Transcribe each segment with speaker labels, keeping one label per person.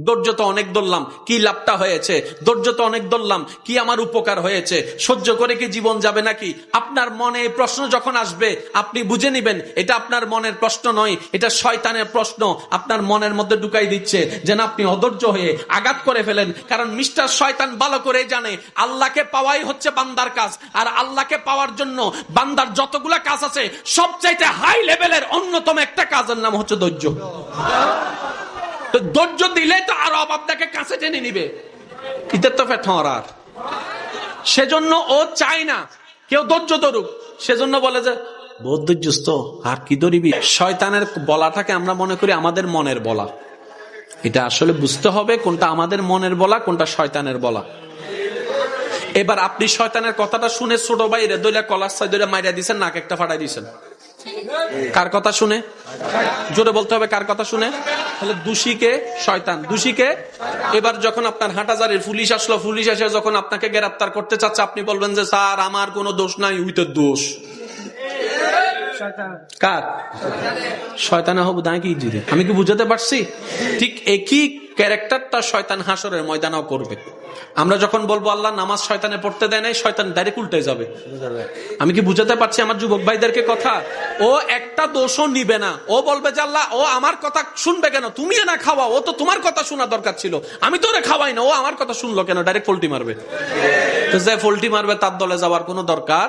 Speaker 1: ধৈর্য তো অনেক ধরলাম, কি লাভটা হয়েছে? ধৈর্য তো অনেক ধরলাম, কি আমার উপকার হয়েছে? সহ্য করে কি জীবন যাবে নাকি? আপনার মনে প্রশ্ন যখন আসবে আপনি বুঝে নিবেন এটা আপনার মনের প্রশ্ন নয়, এটা শয়তানের প্রশ্ন আপনার মনের মধ্যে ঢুকাই দিচ্ছে, যেন আপনি অধৈর্য হয়ে আঘাত করে ফেলেন। কারণ মিস্টার শয়তান ভালো করে জানে আল্লাহকে পাওয়াই হচ্ছে বান্দার কাজ, আর আল্লাহকে পাওয়ার জন্য বান্দার যতগুলা কাজ আছে সবচাইতে হাই লেভেলের অন্যতম একটা কাজের নাম হচ্ছে ধৈর্য। ধৈর্য দিলে তো আরো আপনাকে কাছে টেনে নিবে, ইতে তো ফেটরার। সেজন্য ও চায় না কেউ ধৈর্য ধরুক, সেজন্য বলে যে বহুত ধৈর্যস্ত আর কি ধরিবি। শয়তানের বলাটাকে আমরা মনে করি আমাদের মনের বলা, এটা আসলে বুঝতে হবে কোনটা আমাদের মনের বলা কোনটা শয়তানের বলা। এবার আপনি শয়তানের কথাটা শুনে ছোট ভাইরে দইলা কলার সাই দইলা মাইরা দিছেন, নাক একটা ফাটাই দিছেন। কার কথা শুনে? জোরে বলতে হবে, কার কথা শুনে? তাহলে দোষীকে শয়তান, দোষীকে। এবার যখন আপনার হাটাজারির পুলিশ আসলো, পুলিশ এসে যখন আপনাকে গ্রেফতার করতে চাচ্ছে, আপনি বলবেন যে স্যার আমার কোনো দোষ নাই, উইতে দোষ কার? শয়তানে হবু দায় কি জিরে। আমি কি বুঝাতে পারছি? ঠিক একই ক্যারেক্টারটা শয়তান হাসরের ময়দানেও করবে। আমরা যখন বলবো আল্লাহ নামাজ শয়তানে পড়তে দেয় নাই, শয়তান ডাইরেক্ট উল্টে যাবে। আমি কি বুঝাতে পারছি আমার যুবক ভাইদেরকে কথা? ও একটা দোষও নিবে না, ও বলবে যে আল্লাহ ও আমার কথা শুনবে কেন? তুমি না খাওয়া, ও তো তোমার কথা শোনা দরকার ছিল, আমি তো ওরে খাওয়াই না, ও আমার কথা শুনলো কেন? ডাইরেক্ট ফল্টি মারবে। তো যে ফল্টি মারবে তার দলে যাওয়ার কোনো দরকার।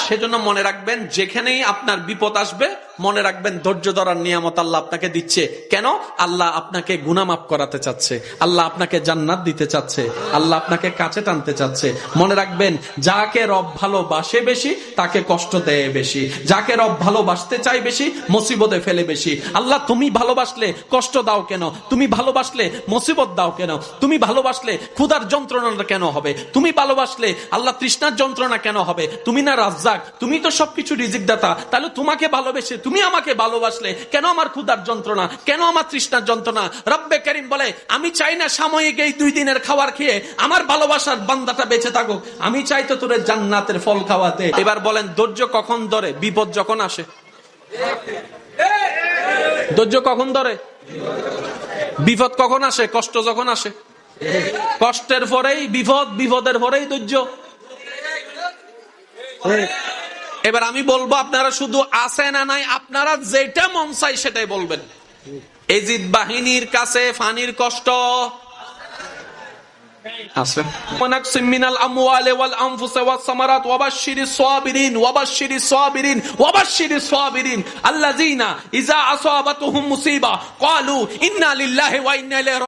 Speaker 1: সেজন্য মনে রাখবেন যেখানেই আপনার বিপদ আসবে মনে রাখবেন ধৈর্য ধরার নিয়ামত আল্লাহ আপনাকে দিচ্ছে। কেন? আল্লাহ আপনাকে গুনাহ মাফ করাতে চাচ্ছে, আল্লাহ আপনাকে জান্নাত দিতে চাচ্ছে, আল্লাহ আপনাকে কাছে টানতে চাচ্ছে। মনে রাখবেন যাকে রব ভালোবাসে বেশি তাকে কষ্ট দেয় বেশি, যাকে রব ভালোবাসতে চাই বেশি মুসিবতে ফেলে বেশি। আল্লাহ তুমি ভালোবাসলে কষ্ট দাও কেন? তুমি ভালোবাসলে মুসিবত দাও কেন? তুমি ভালোবাসলে ক্ষুধার যন্ত্রণা কেন হবে? তুমি ভালোবাসলে আল্লাহ তৃষ্ণার যন্ত্রণা কেন হবে? তুমি না রাজ্জাক, তুমি তো সবকিছু রিজিক দাতা, তাহলে তোমাকে ভালোবেসে তুমি আমাকে ভালোবাসলে কেন আমার ক্ষুধার যন্ত্রণা, কেন আমার তৃষ্ণার যন্ত্রণা? রব্বে করিম বলে আমি চাই না সাময়িক এই 2 দিনের খাবার খেয়ে আমার ভালোবাসার বান্দাটা বেঁচে থাকুক, আমি চাই তো তোরে জান্নাতের ফল খাওয়াতে। এবার বলেন ধৈর্য কখন ধরে? বিপদ যখন আসে। ধৈর্য কখন ধরে? বিপদ কখন আসে? কষ্ট যখন আসে। কষ্টের পরেই বিপদ, বিপদের পরেই ধৈর্য। এবার আমি বলবো আপনারা শুধু আছে না নাই, আপনারা যেটা মন চাই সেটাই বলবেন। এজিদ বাহিনীর কাছে ফানির কষ্ট আছে। মিনাল আমওয়ালি ওয়াল আনফুসি ওয়াস সামারাত ওয়াবাশশিরিস সাবিরিন ওয়াবাশশিরিস সাবিরিন ওয়াবাশশিরিস সাবিরিন আল্লাযিনা ইযা আসাবাতুহুম মুসিবা ক্বালু ইন্না লিল্লাহি ওয়া ইন্না ইলাইহি